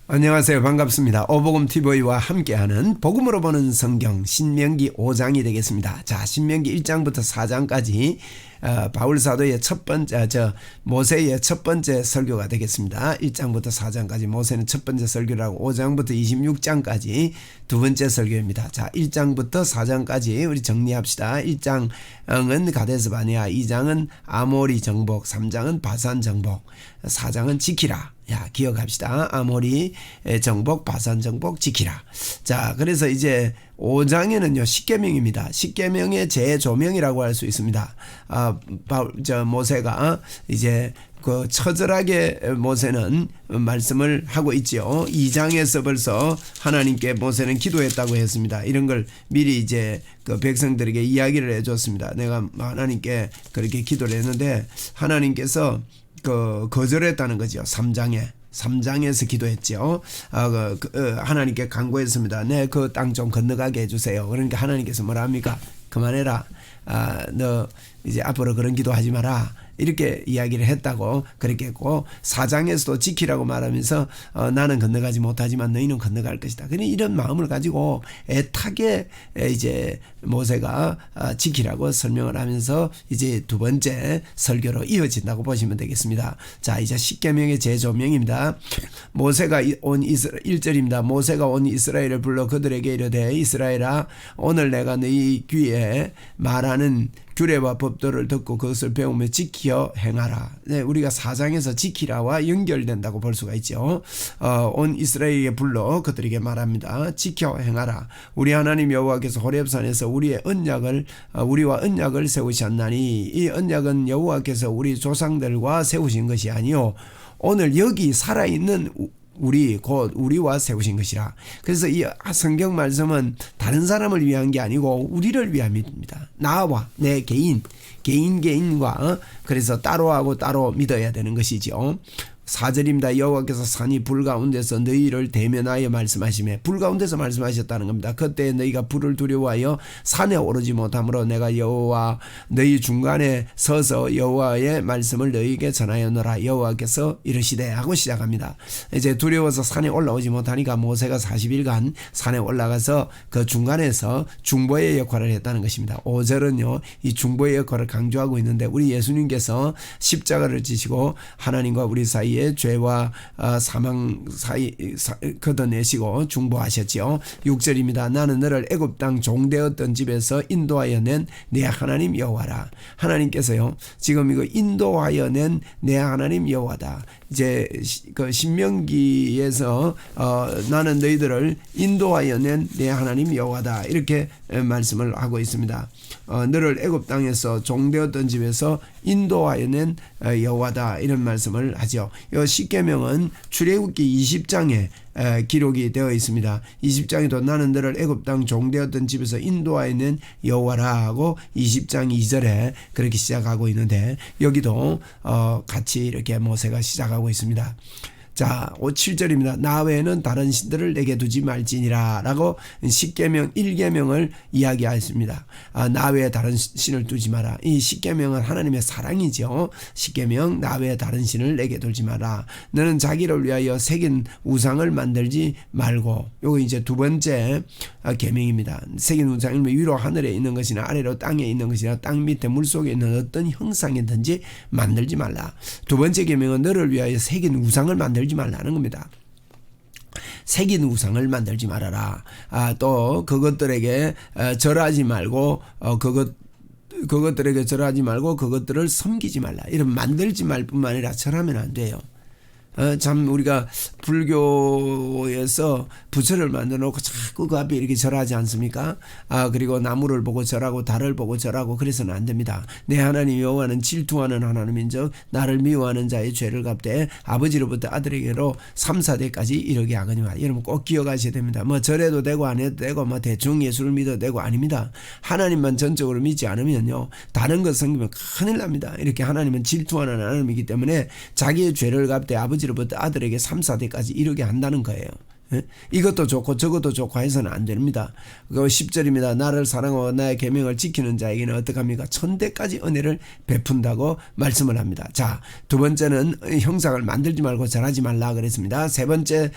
안녕하세요. 반갑습니다. 오복음TV와 함께하는 복음으로 보는 성경 신명기 5장이 되겠습니다. 자, 신명기 1장부터 4장까지 바울 사도의 모세의 첫 번째 설교가 되겠습니다. 1장부터 4장까지 모세는 첫 번째 설교라고 5장부터 26장까지 두 번째 설교입니다. 자, 1장부터 4장까지 우리 정리합시다. 1장은 가데스 바네아, 2장은 아모리 정복, 3장은 바산 정복, 4장은 지키라. 기억합시다. 아모리 정복, 바산 정복, 지키라. 자, 그래서 이제 5장에는요, 십계명입니다. 십계명의 재조명이라고 할 수 있습니다. 모세가 이제 그 처절하게 모세는 말씀을 하고 있죠. 2장에서 벌써 하나님께 모세는 기도했다고 했습니다. 이런 걸 미리 이제 그 백성들에게 이야기를 해줬습니다. 내가 하나님께 그렇게 기도를 했는데 하나님께서 거절했다는 거죠. 3장에서 기도했죠. 하나님께 간구했습니다. 내 그 땅 좀 건너가게 해주세요. 그러니까 하나님께서 뭐라 합니까? 그만해라. 너 이제 앞으로 그런 기도하지 마라. 이렇게 이야기를 했다고 그렇게 했고, 4장에서도 지키라고 말하면서 나는 건너가지 못하지만 너희는 건너갈 것이다. 그러니 이런 마음을 가지고 애타게 이제 모세가 지키라고 설명을 하면서 이제 두 번째 설교로 이어진다고 보시면 되겠습니다. 자, 이제 십계명의 재조명입니다. 모세가 온 1절입니다. 모세가 온 이스라엘을 불러 그들에게 이르되 이스라엘아, 오늘 내가 너희 귀에 말하는 규례와 법도를 듣고 그것을 배우며 지켜 행하라. 네, 우리가 4장에서 지키라와 연결된다고 볼 수가 있죠. 온 이스라엘에게 불러 그들에게 말합니다. 지켜 행하라. 우리 하나님 여호와께서 호렙산에서 우리와 언약을 세우셨나니 이 언약은 여호와께서 우리 조상들과 세우신 것이 아니요 오늘 여기 살아있는 우리와 세우신 것이라. 그래서 이 성경 말씀은 다른 사람을 위한 게 아니고 우리를 위함입니다. 나와 내 개인과 그래서 따로하고 따로 믿어야 되는 것이죠. 4절입니다. 여호와께서 산이 불 가운데서 너희를 대면하여 말씀하시매, 불 가운데서 말씀하셨다는 겁니다. 그때 너희가 불을 두려워하여 산에 오르지 못하므로 내가 여호와 너희 중간에 서서 여호와의 말씀을 너희에게 전하였노라. 여호와께서 이르시되 하고 시작합니다. 이제 두려워서 산에 올라오지 못하니까 모세가 40일간 산에 올라가서 그 중간에서 중보의 역할을 했다는 것입니다. 5절은요, 이 중보의 역할을 강조하고 있는데 우리 예수님께서 십자가를 지시고 하나님과 우리 사이에 죄와 사망 사이 걷어내시고 중보하셨지요. 6절입니다. 나는 너를 애굽 땅 종되었던 집에서 인도하여 낸 내 하나님 여호와라. 하나님께서요, 지금 이거 인도하여 낸 내 하나님 여호와다. 이제 그 신명기에서 나는 너희들을 인도하여 낸 내 하나님 여호와다, 이렇게 말씀을 하고 있습니다. 너를 애굽 땅에서 종되었던 집에서 인도하여 낸 여호와다, 이런 말씀을 하죠. 이 십계명은 출애굽기 20장에 기록이 되어 있습니다. 20장에도 나는 너를 애굽 땅 종되었던 집에서 인도하여 낸 여호와라 하고 20장 2절에 그렇게 시작하고 있는데, 여기도 같이 이렇게 모세가 시작하고 있습니다. 자, 7절입니다. 나 외에는 다른 신들을 내게 두지 말지니라 라고 십계명 1계명을 이야기하였습니다. 나 외에 다른 신을 두지 마라. 이 십계명은 하나님의 사랑이죠. 십계명, 나 외에 다른 신을 내게 두지 마라. 너는 자기를 위하여 새긴 우상을 만들지 말고. 요거 이제 두 번째 계명입니다. 새긴 우상은 위로 하늘에 있는 것이나 아래로 땅에 있는 것이나 땅 밑에 물속에 있는 어떤 형상이든지 만들지 말라. 두 번째 계명은 너를 위하여 새긴 우상을 만들지 말라는 겁니다. 새긴 우상을 만들지 말아라. 또 그것들에게 절하지 말고 그것들에게 절하지 말고 그것들을 섬기지 말라. 이런 만들지 말 뿐만 아니라 절하면 안 돼요. 참 우리가 불교에서 부처를 만들어 놓고 자꾸 그 앞에 이렇게 절하지 않습니까? 그리고 나무를 보고 절하고 달을 보고 절하고 그래서는 안 됩니다. 내 하나님 여호와는 질투하는 하나님인즉 나를 미워하는 자의 죄를 갚되 아버지로부터 아들에게로 3, 4대까지 이르게 하거니와. 여러분 꼭 기억하셔야 됩니다. 뭐 절해도 되고 안 해도 되고 뭐 대충 예수를 믿어도 되고 아닙니다. 하나님만 전적으로 믿지 않으면요, 다른 것 섬기면 큰일 납니다. 이렇게 하나님은 질투하는 하나님이기 때문에 자기의 죄를 갚되 아버지로부터 아들에게 3, 4대까지 이르게 한다는 거예요. 예? 이것도 좋고 저것도 좋고 해서는 안 됩니다. 그 10절입니다. 나를 사랑하고 나의 계명을 지키는 자에게는 어떡합니까? 천대까지 은혜를 베푼다고 말씀을 합니다. 자, 두 번째는 형상을 만들지 말고 절하지 말라 그랬습니다. 세 번째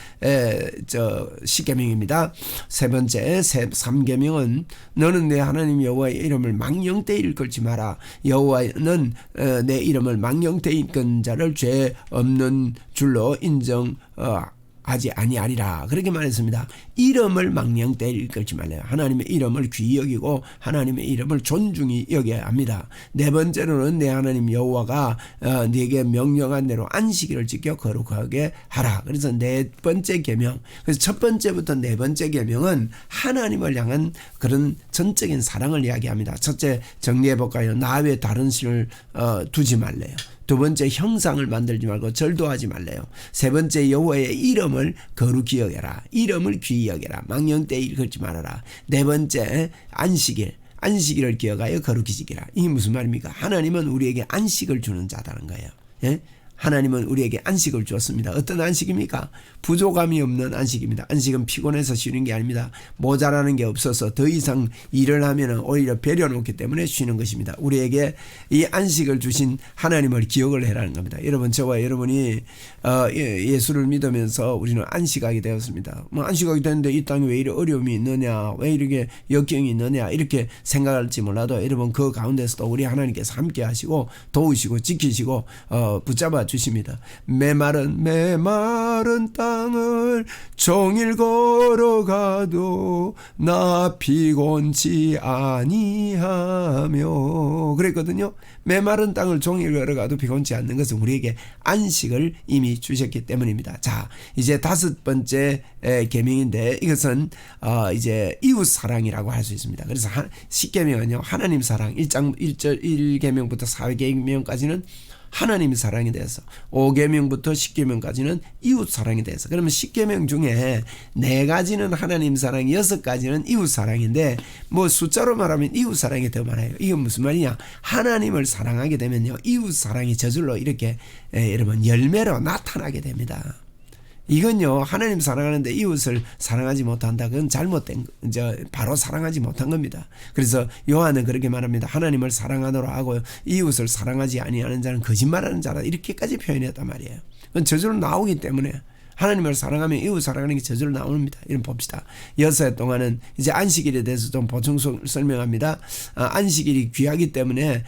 십계명입니다. 세 번째 3계명은 너는 내 하나님 여호와의 이름을 망령되이 일컬지 마라. 여호와는 내 이름을 망령되이 일컫는 자를 죄 없는 줄로 하지 아니하리라. 그렇게 말했습니다. 이름을 망령되이 일컬지 말래요. 하나님의 이름을 귀히 여기고 하나님의 이름을 존중히 여겨야 합니다. 네 번째로는 내 하나님 여호와가 네게 명령한 대로 안식일을 지켜 거룩하게 하라. 그래서 네 번째 계명. 그래서 첫 번째부터 네 번째 계명은 하나님을 향한 그런 전적인 사랑을 이야기합니다. 첫째 정리해 볼까요? 나 외 다른 신을 두지 말래요. 두 번째 형상을 만들지 말고 절도하지 말래요. 세 번째 여호와의 이름을 거룩히 여겨라. 이름을 귀히 여겨라. 망령되이 일컬지 말아라. 네 번째 안식일을 기억하여 거룩히 지키라. 이게 무슨 말입니까? 하나님은 우리에게 안식을 주는 자다는 거예요. 예? 하나님은 우리에게 안식을 주었습니다. 어떤 안식입니까? 부족함이 없는 안식입니다. 안식은 피곤해서 쉬는 게 아닙니다. 모자라는 게 없어서 더 이상 일을 하면 오히려 배려놓기 때문에 쉬는 것입니다. 우리에게 이 안식을 주신 하나님을 기억을 해라는 겁니다. 여러분, 저와 여러분이 예수를 믿으면서 우리는 안식하게 되었습니다. 안식하게 되는데 이 땅에 왜 이렇게 어려움이 있느냐, 왜 이렇게 역경이 있느냐 이렇게 생각할지 몰라도 여러분 그 가운데서도 우리 하나님께서 함께 하시고 도우시고 지키시고 붙잡아 주십니다. 메마른 땅을 종일 걸어가도 나 피곤치 아니하며 그랬거든요. 메마른 땅을 종일 걸어가도 피곤치 않는 것은 우리에게 안식을 이미 주셨기 때문입니다. 자, 이제 다섯 번째 계명인데 이것은 이제 이웃 사랑이라고 할 수 있습니다. 그래서 십계명은요 하나님 사랑 1계명부터 4계명까지는 하나님의 사랑에 대해서 5계명부터 10계명까지는 이웃 사랑에 대해서 그러면 10계명 중에 4가지는 하나님 사랑 6가지는 이웃 사랑인데 뭐 숫자로 말하면 이웃 사랑이 더 많아요. 이건 무슨 말이냐 하나님을 사랑하게 되면요 이웃 사랑이 저절로 이렇게 여러분 열매로 나타나게 됩니다. 이건요 하나님 사랑하는데 이웃을 사랑하지 못한다. 그건 잘못된 바로 사랑하지 못한 겁니다. 그래서 요한은 그렇게 말합니다. 하나님을 사랑하노라 하고 이웃을 사랑하지 아니하는 자는 거짓말하는 자라 이렇게까지 표현했단 말이에요. 그건 저절로 나오기 때문에 하나님을 사랑하면 이웃 사랑하는 게 저절로 나옵니다. 이런 봅시다. 여섯 동안은 이제 안식일에 대해서 좀 보충 설명합니다. 안식일이 귀하기 때문에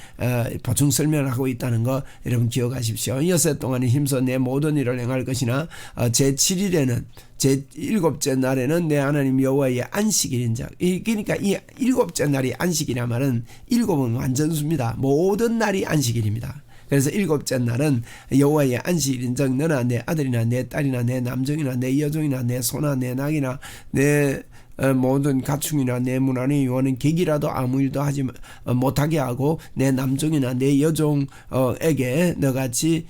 보충 설명을 하고 있다는 거 여러분 기억하십시오. 여섯 동안은 힘써 내 모든 일을 행할 것이나 제7일에는 제7째 날에는 내 하나님 여호와의 안식일인자. 그러니까 이 7째 날이 안식이란 말은 7은 완전수입니다. 모든 날이 안식일입니다. 그래서 7째 날은 여호와의 안식일인즉 너나 내 아들이나 내 딸이나 내 남종이나 내 여종이나 내 소나 내 낙이나 내 모든 가축이나 내 문 안에 요하는 객이라도 아무 일도 하지 못하게 하고 내 남종이나 내 여종에게 너같이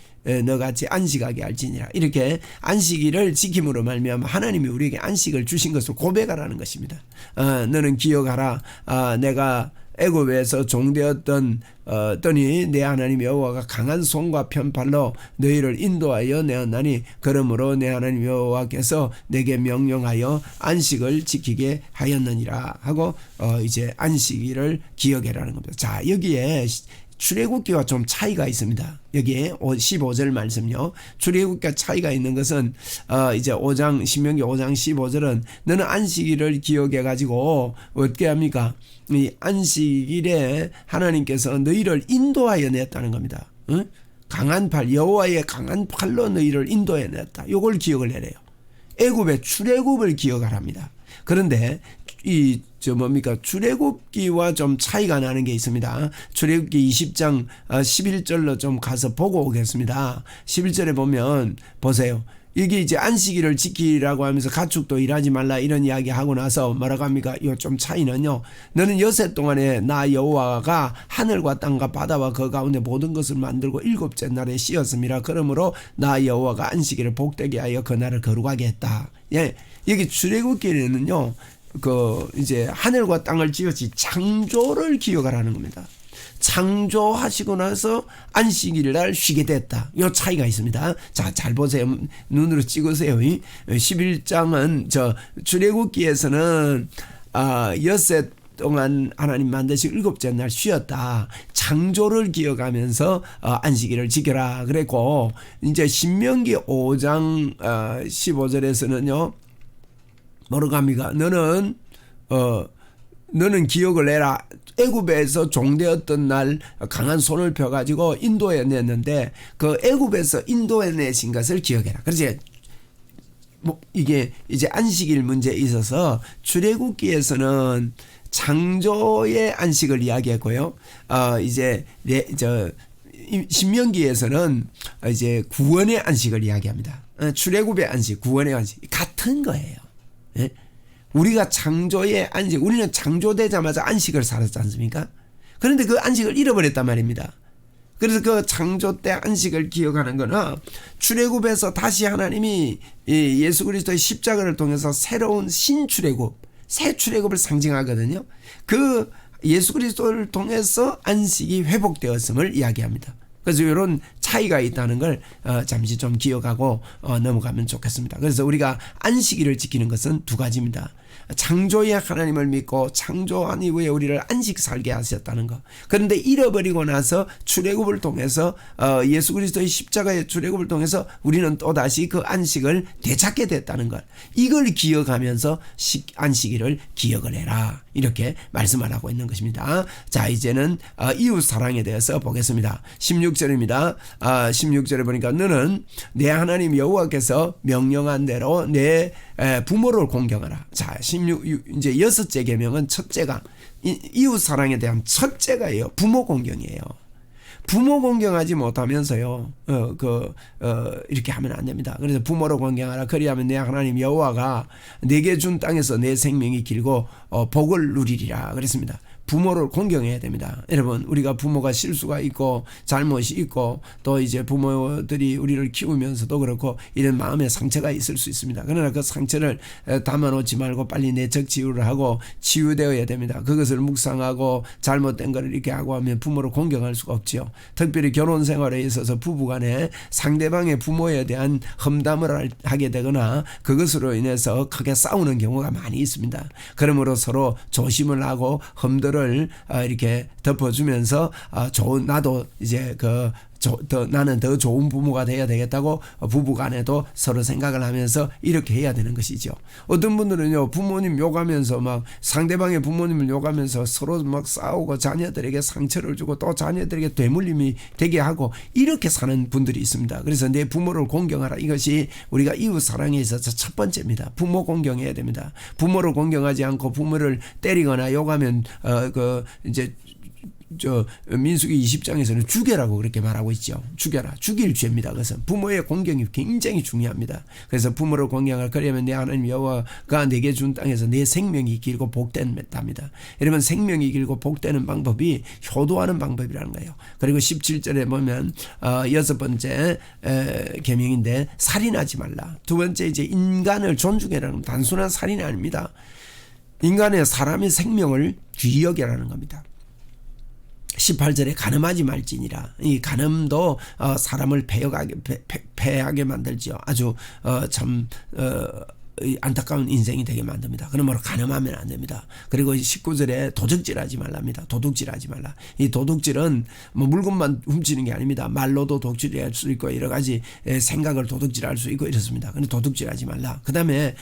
안식하게 할지니라. 이렇게 안식일을 지킴으로 말미암아 하나님이 우리에게 안식을 주신 것을 고백하라는 것입니다. 너는 기억하라. 내가 애굽에서 종되었더니 내 하나님 여호와가 강한 손과 편팔로 너희를 인도하여 내었나니 그러므로 내 하나님 여호와께서 내게 명령하여 안식을 지키게 하였느니라 하고 이제 안식일을 기억해라는 겁니다. 자, 여기에 출애굽기와 좀 차이가 있습니다. 여기에 15절 말씀요. 출애굽기와 차이가 있는 것은 이제 신명기 5장 15절은 너는 안식일을 기억해 가지고 어떻게 합니까? 이 안식일에 하나님께서 너희를 인도하여 냈다는 겁니다. 응? 강한 팔, 여호와의 강한 팔로 너희를 인도해 냈다. 이걸 기억을 해래요. 애굽의 출애굽을 기억하랍니다. 그런데 출애굽기와 좀 차이가 나는 게 있습니다. 출애굽기 20장 11절로 좀 가서 보고 오겠습니다. 11절에 보면 보세요. 이게 이제 안식일을 지키라고 하면서 가축도 일하지 말라 이런 이야기 하고 나서 뭐라고 합니까? 이 좀 차이는요. 너는 여섯 동안에 나 여호와가 하늘과 땅과 바다와 그 가운데 모든 것을 만들고 7째 날에 씌었음이라. 그러므로 나 여호와가 안식일을 복되게 하여 그 날을 거룩하게 했다. 예, 여기 출애굽기에는요. 이제 하늘과 땅을 지었지 창조를 기억하라는 겁니다. 창조하시고 나서 안식일 날 쉬게 됐다. 이 차이가 있습니다. 자, 잘 보세요. 눈으로 찍으세요. 11장은 저 출애굽기에서는 엿새 동안 하나님 만드신 일곱째 날 쉬었다. 창조를 기억하면서 안식일을 지켜라 그랬고, 이제 신명기 5장 15절에서는요. 뭐라고 합니까? 너는 기억을 해라. 애굽에서 종되었던 날 강한 손을 펴가지고 인도에 냈는데 그 애굽에서 인도에 내신 것을 기억해라. 그래서 이게 이제 안식일 문제에 있어서 출애굽기에서는 창조의 안식을 이야기했고요. 이제 신명기에서는 이제 구원의 안식을 이야기합니다. 출애굽의 안식, 구원의 안식 같은 거예요. 예? 우리가 창조의 안식, 우리는 창조되자마자 안식을 살았지 않습니까? 그런데 그 안식을 잃어버렸단 말입니다. 그래서 그 창조 때 안식을 기억하는 거는 출애굽에서 다시 하나님이 예수 그리스도의 십자가를 통해서 새로운 신출애굽, 새 출애굽을 상징하거든요. 그 예수 그리스도를 통해서 안식이 회복되었음을 이야기합니다. 그래서 이런 차이가 있다는 걸 잠시 좀 기억하고 넘어가면 좋겠습니다. 그래서 우리가 안식일을 지키는 것은 두 가지입니다. 창조의 하나님을 믿고 창조한 이후에 우리를 안식 살게 하셨다는 것. 그런데 잃어버리고 나서 출애굽을 통해서 예수 그리스도의 십자가의 출애굽을 통해서 우리는 또다시 그 안식을 되찾게 됐다는 것. 이걸 기억하면서 안식일을 기억을 해라. 이렇게 말씀을 하고 있는 것입니다. 자, 이제는 이웃 사랑에 대해서 보겠습니다. 16절입니다. 16절에 보니까 너는 내 하나님 여호와께서 명령한 대로 내 부모를 공경하라. 자, 16 이제 여섯째 계명은 첫째가 이웃 사랑에 대한 첫째가예요. 부모 공경이에요. 부모 공경하지 못하면서요, 이렇게 하면 안 됩니다. 그래서 부모를 공경하라. 그리하면 내 하나님 여호와가 내게 준 땅에서 내 생명이 길고 복을 누리리라 그랬습니다. 부모를 공경해야 됩니다. 여러분, 우리가 부모가 실수가 있고 잘못이 있고 또 이제 부모들이 우리를 키우면서도 그렇고 이런 마음의 상처가 있을 수 있습니다. 그러나 그 상처를 담아놓지 말고 빨리 내적 치유를 하고 치유되어야 됩니다. 그것을 묵상하고 잘못된 걸 이렇게 하고 하면 부모를 공경할 수가 없지요. 특별히 결혼 생활에 있어서 부부간에 상대방의 부모에 대한 험담을 하게 되거나 그것으로 인해서 크게 싸우는 경우가 많이 있습니다. 그러므로 서로 조심을 하고 험담을 이렇게 덮어주면서 나도 이제 나는 더 좋은 부모가 돼야 되겠다고 부부간에도 서로 생각을 하면서 이렇게 해야 되는 것이죠. 어떤 분들은요, 부모님 욕하면서 막 상대방의 부모님을 욕하면서 서로 막 싸우고 자녀들에게 상처를 주고 또 자녀들에게 되물림이 되게 하고 이렇게 사는 분들이 있습니다. 그래서 내 부모를 공경하라. 이것이 우리가 이웃 사랑에 있어서 첫 번째입니다. 부모 공경해야 됩니다. 부모를 공경하지 않고 부모를 때리거나 욕하면 이제 민수기 20장에서는 죽여라고 그렇게 말하고 있죠. 죽여라. 죽일 죄입니다. 그것은 부모의 공경이 굉장히 중요합니다. 그래서 부모를 공경할 그러면 내 하나님 여호와가 내게 준 땅에서 내 생명이 길고 복된답니다. 여러분, 생명이 길고 복되는 방법이 효도하는 방법이라는 거예요. 그리고 17절에 보면 여섯 번째 계명인데 살인하지 말라. 두 번째 이제 인간을 존중해라는 단순한 살인이 아닙니다. 인간의 사람의 생명을 귀히 여기라는 겁니다. 18절에 간음하지 말지니라. 이 간음도 사람을 패하게 만들지요. 아주 참 안타까운 인생이 되게 만듭니다. 그러므로 간음하면 안 됩니다. 그리고 19절에 도적질하지 말랍니다. 도둑질하지 말라. 이 도둑질은 뭐 물건만 훔치는 게 아닙니다. 말로도 도둑질할 수 있고 여러 가지 생각을 도둑질할 수 있고 이렇습니다. 근데 도둑질하지 말라. 그다음에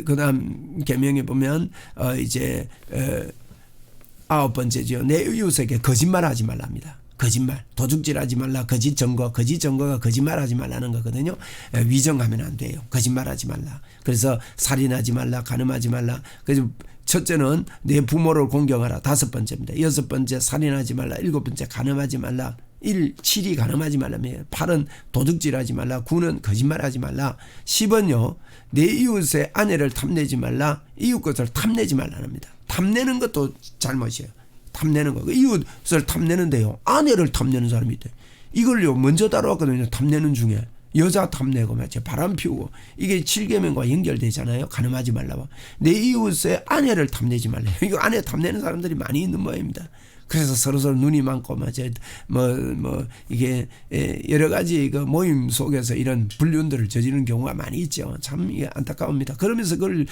그다음 계명에 보면 이제 아홉 번째죠. 내 이웃에게 거짓말하지 말랍니다. 거짓말, 도둑질하지 말라. 거짓 증거가 거짓말하지 말라는 거거든요. 위정하면 안 돼요. 거짓말하지 말라. 그래서 살인하지 말라, 간음하지 말라. 그래서 첫째는 내 부모를 공경하라. 다섯 번째입니다. 여섯 번째 살인하지 말라. 일곱 번째 간음하지 말라. 7이 간음하지 말라. 8은 도둑질하지 말라. 9는 거짓말하지 말라. 10은요. 내 이웃의 아내를 탐내지 말라. 이웃 것을 탐내지 말라랍니다. 탐내는 것도 잘못이에요. 탐내는 거. 이웃을 탐내는데요. 아내를 탐내는 사람이 있대. 이걸요 먼저 다뤄왔거든요. 탐내는 중에. 여자 탐내고 마치 바람 피우고 이게 7계명과 연결되잖아요. 간음하지 말라. 내 이웃의 아내를 탐내지 말라. 이거 아내 탐내는 사람들이 많이 있는 모양입니다. 그래서 서로서로 눈이 많고 이게 여러 가지 그 모임 속에서 이런 불륜들을 저지르는 경우가 많이 있죠. 참 이게 안타까웁니다. 그러면서 그걸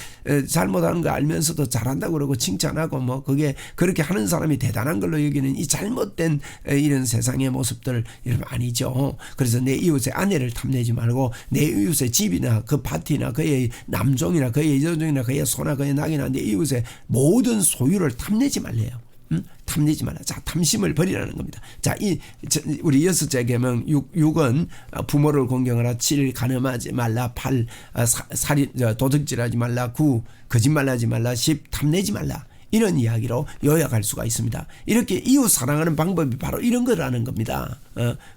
잘못하는 거 알면서도 잘한다고 그러고 칭찬하고 그게 그렇게 하는 사람이 대단한 걸로 여기는 이 잘못된 이런 세상의 모습들 이런 아니죠. 그래서 내 이웃의 아내를 탐내지 말고 내 이웃의 집이나 그 밭이나 그의 남종이나 그의 여종이나 그의 소나 그의 낙이나 내 이웃의 모든 소유를 탐내지 말래요. 탐내지 말라. 자, 탐심을 버리라는 겁니다. 자, 우리 6째 계명 6은 부모를 공경하라. 7 간음하지 말라. 8 살인 도둑질하지 말라. 9 거짓말하지 말라. 10 탐내지 말라. 이런 이야기로 요약할 수가 있습니다. 이렇게 이웃 사랑하는 방법이 바로 이런 거라는 겁니다.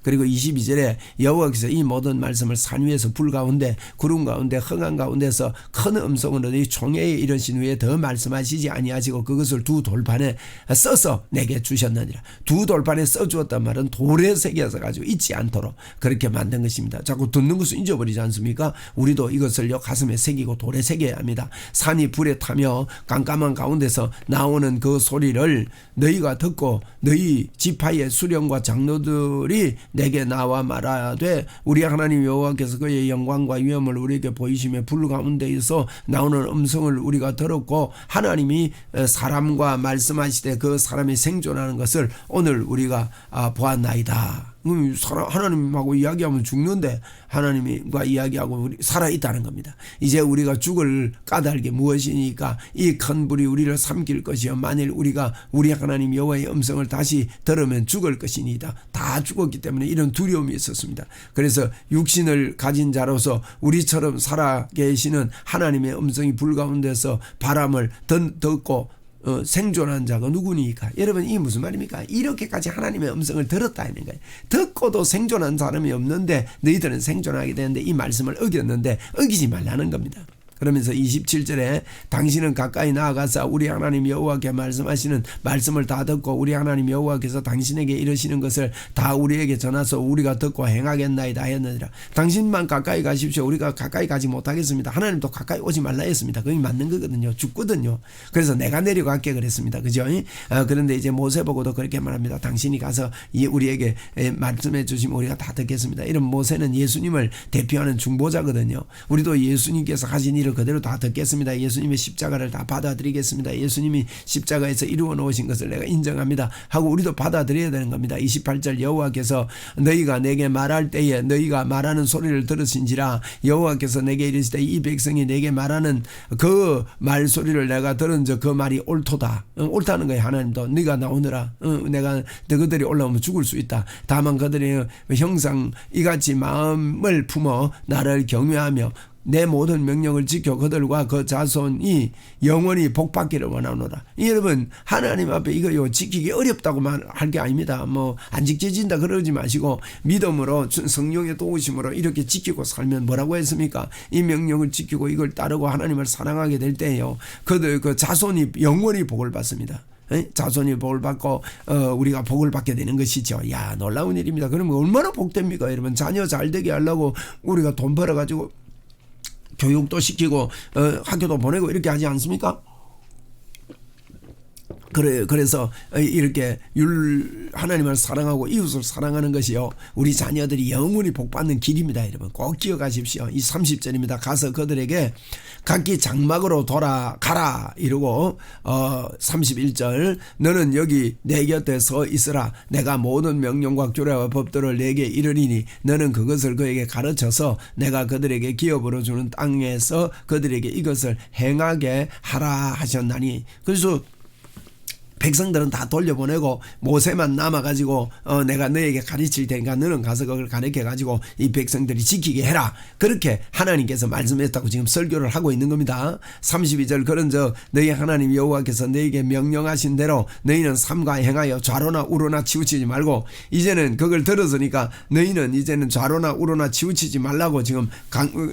그리고 22절에 여호와께서 이 모든 말씀을 산 위에서 불 가운데 구름 가운데 흥한 가운데서 큰 음성으로 이 총회에 이르신 후에 더 말씀하시지 아니하시고 그것을 두 돌판에 써서 내게 주셨느니라. 두 돌판에 써주었단 말은 돌에 새겨서 가지고 잊지 않도록 그렇게 만든 것입니다. 자꾸 듣는 것을 잊어버리지 않습니까? 우리도 이것을요 가슴에 새기고 돌에 새겨야 합니다. 산이 불에 타며 깜깜한 가운데서 나오는 그 소리를 너희가 듣고 너희 지파의 수령과 장로들이 내게 나와 말하되 우리 하나님 여호와께서 그의 영광과 위엄을 우리에게 보이시며 불 가운데에서 나오는 음성을 우리가 들었고 하나님이 사람과 말씀하시되 그 사람이 생존하는 것을 오늘 우리가 보았나이다. 하나님하고 이야기하면 죽는데 하나님과 이야기하고 우리 살아있다는 겁니다. 이제 우리가 죽을 까닭이 무엇이니까 이 큰 불이 우리를 삼킬 것이요 만일 우리가 우리 하나님 여호와의 음성을 다시 들으면 죽을 것이니이다. 다 죽었기 때문에 이런 두려움이 있었습니다. 그래서 육신을 가진 자로서 우리처럼 살아 계시는 하나님의 음성이 불 가운데서 바람을 듣고 생존한 자가 누구니까? 여러분 이 무슨 말입니까? 이렇게까지 하나님의 음성을 들었다는 거예요. 듣고도 생존한 사람이 없는데 너희들은 생존하게 되는데 이 말씀을 어겼는데 어기지 말라는 겁니다. 그러면서 27절에 당신은 가까이 나아가서 우리 하나님 여호와께 말씀하시는 말씀을 다 듣고 우리 하나님 여호와께서 당신에게 이르시는 것을 다 우리에게 전하서 우리가 듣고 행하겠나이다 했느니라. 당신만 가까이 가십시오. 우리가 가까이 가지 못하겠습니다. 하나님도 가까이 오지 말라 했습니다. 그게 맞는 거거든요. 죽거든요. 그래서 내가 내려갈게 그랬습니다. 그죠? 그런데 이제 모세 보고도 그렇게 말합니다. 당신이 가서 우리에게 말씀해 주시면 우리가 다 듣겠습니다. 이런 모세는 예수님을 대표하는 중보자거든요. 우리도 예수님께서 하신 일을 그대로 다 듣겠습니다. 예수님의 십자가를 다 받아들이겠습니다. 예수님이 십자가에서 이루어 놓으신 것을 내가 인정합니다 하고 우리도 받아들여야 되는 겁니다. 28절 여호와께서 너희가 내게 말할 때에 너희가 말하는 소리를 들으신지라 여호와께서 내게 이르시되 이 백성이 내게 말하는 그 말소리를 내가 들은 적 그 말이 옳도다. 옳다는 거예요. 하나님도 네가 나오느라 내가 너희들이 올라오면 죽을 수 있다. 다만 그들이 형상 이같이 마음을 품어 나를 경외하며 내 모든 명령을 지켜 그들과 그 자손이 영원히 복받기를 원하노라. 여러분 하나님 앞에 이거 지키기 어렵다고만 할 게 아닙니다. 안 지켜진다 그러지 마시고 믿음으로 성령의 도우심으로 이렇게 지키고 살면 뭐라고 했습니까? 이 명령을 지키고 이걸 따르고 하나님을 사랑하게 될 때에요 그들 그 자손이 영원히 복을 받습니다. 자손이 복을 받고 우리가 복을 받게 되는 것이죠. 야 놀라운 일입니다. 그러면 얼마나 복됩니까? 여러분 자녀 잘 되게 하려고 우리가 돈 벌어가지고 교육도 시키고 학교도 보내고 이렇게 하지 않습니까? 그래서 이렇게 하나님을 사랑하고 이웃을 사랑하는 것이요 우리 자녀들이 영원히 복받는 길입니다. 여러분 꼭 기억하십시오. 이 30절입니다. 가서 그들에게 각기 장막으로 돌아가라 이러고 31절 너는 여기 내 곁에 서 있으라. 내가 모든 명령과 규례와 법도를 내게 이르리니 너는 그것을 그에게 가르쳐서 내가 그들에게 기업으로 주는 땅에서 그들에게 이것을 행하게 하라 하셨나니. 그래서 백성들은 다 돌려보내고 모세만 남아가지고 내가 너에게 가르칠 테니까 너는 가서 그걸 가르쳐가지고 이 백성들이 지키게 해라. 그렇게 하나님께서 말씀했다고 지금 설교를 하고 있는 겁니다. 32절 그런즉 너희 하나님 여호와께서 너에게 명령하신 대로 너희는 삼가 행하여 좌로나 우로나 치우치지 말고 이제는 그걸 들었으니까 너희는 이제는 좌로나 우로나 치우치지 말라고 지금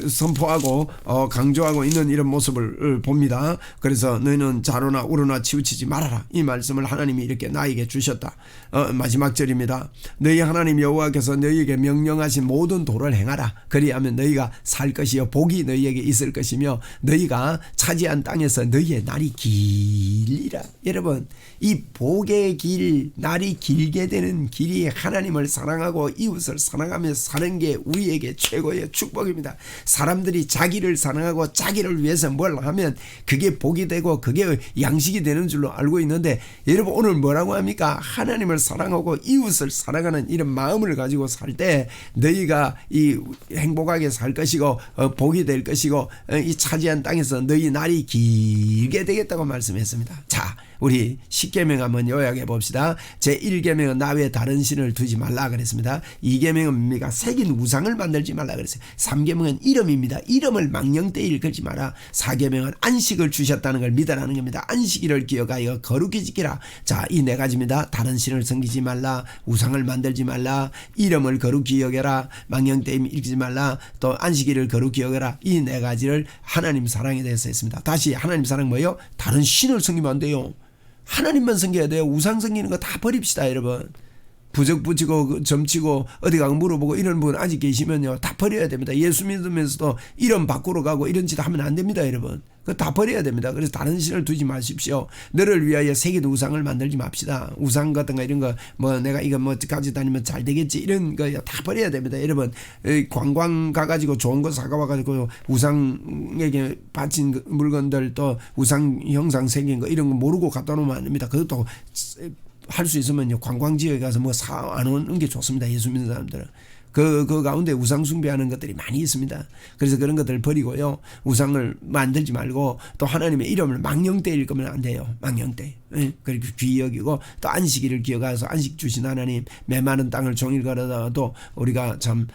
선포하고 강조하고 있는 이런 모습을 봅니다. 그래서 너희는 좌로나 우로나 치우치지 말아라 이 말씀 말씀을 하나님이 이렇게 나에게 주셨다. 마지막 절입니다. 너희 하나님 여호와께서 너희에게 명령하신 모든 도를 행하라. 그리하면 너희가 살 것이요 복이 너희에게 있을 것이며 너희가 차지한 땅에서 너희의 날이 길리라. 여러분, 이 복의 길, 날이 길게 되는 길이 하나님을 사랑하고 이웃을 사랑하며 사는 게 우리에게 최고의 축복입니다. 사람들이 자기를 사랑하고 자기를 위해서 뭘 하면 그게 복이 되고 그게 양식이 되는 줄로 알고 있는데, 여러분 오늘 뭐라고 합니까? 하나님을 사랑하고 이웃을 사랑하는 이런 마음을 가지고 살 때 너희가 이 행복하게 살 것이고 복이 될 것이고 이 차지한 땅에서 너희 날이 길게 되겠다고 말씀했습니다. 자, 우리 10계명 한번 요약해 봅시다. 제1계명은 나 외에 다른 신을 두지 말라 그랬습니다. 2계명은 뭡니까? 새긴 우상을 만들지 말라 그랬어요. 3계명은 이름입니다. 이름을 망령되이 걸지 마라. 4계명은 안식을 주셨다는 걸 믿으라는 겁니다. 안식일을 기억하여 거룩히 지키라. 자, 이 네 가지입니다. 다른 신을 섬기지 말라, 우상을 만들지 말라, 이름을 거룩히 여겨라, 망령되이 읽지 말라, 또 안식일을 거룩히 여겨라. 이 네 가지를 하나님 사랑에 대해서 했습니다. 다시 하나님 사랑 뭐예요? 다른 신을 섬기면 안 돼요. 하나님만 섬겨야 돼요. 우상 섬기는 거 다 버립시다, 여러분. 부적 붙이고 점치고 어디 가고 물어보고 이런 분 아직 계시면요, 다 버려야 됩니다. 예수 믿으면서도 이름 바꾸러 가고 이런 짓 하면 안 됩니다, 여러분. 그거 다 버려야 됩니다. 그래서 다른 신을 두지 마십시오. 너를 위하여 새긴 우상을 만들지 맙시다. 우상 같은 거 이런 거 뭐 내가 이거 뭐 가지고 다니면 잘 되겠지 이런 거 다 버려야 됩니다. 여러분, 관광 가가지고 좋은 거 사가와가지고 우상에게 바친 물건들 또 우상 형상 생긴 거 이런 거 모르고 갖다 놓으면 안 됩니다. 그것도 할 수 있으면요, 관광지역에 가서 뭐 사 안 오는 게 좋습니다. 예수 믿는 사람들은. 그 가운데 우상 숭배하는 것들이 많이 있습니다. 그래서 그런 것들을 버리고요, 우상을 만들지 말고 또 하나님의 이름을 망령되이 읽으면 안 돼요. 망령되이. 그리고 귀히 여기고 또 안식일을 기억해서 안식 주신 하나님, 메마른 땅을 종일 걸어도 우리가 참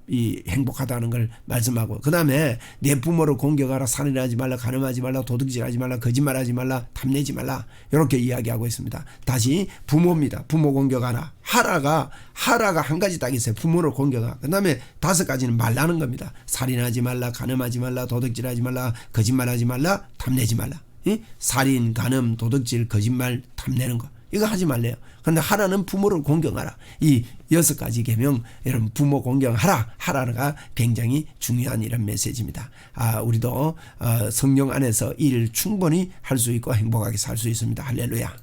이 행복하다는 걸 말씀하고, 그 다음에 내 부모를 공격하라, 살인하지 말라, 간음하지 말라, 도둑질하지 말라, 거짓말하지 말라, 탐내지 말라, 이렇게 이야기하고 있습니다. 다시 부모입니다. 부모 공격하라. 하라가 한 가지 딱 있어요. 부모를 공격하라. 그 다음에 5가지는 말라는 겁니다. 살인하지 말라, 간음하지 말라, 도둑질하지 말라, 거짓말하지 말라, 탐내지 말라. 살인, 간음, 도둑질, 거짓말, 탐내는 거, 이거 하지 말래요. 그런데 하라는 부모를 공경하라. 이 6가지 계명, 여러분 부모 공경하라, 하라가 굉장히 중요한 이런 메시지입니다. 우리도 성령 안에서 일 충분히 할 수 있고 행복하게 살 수 있습니다. 할렐루야.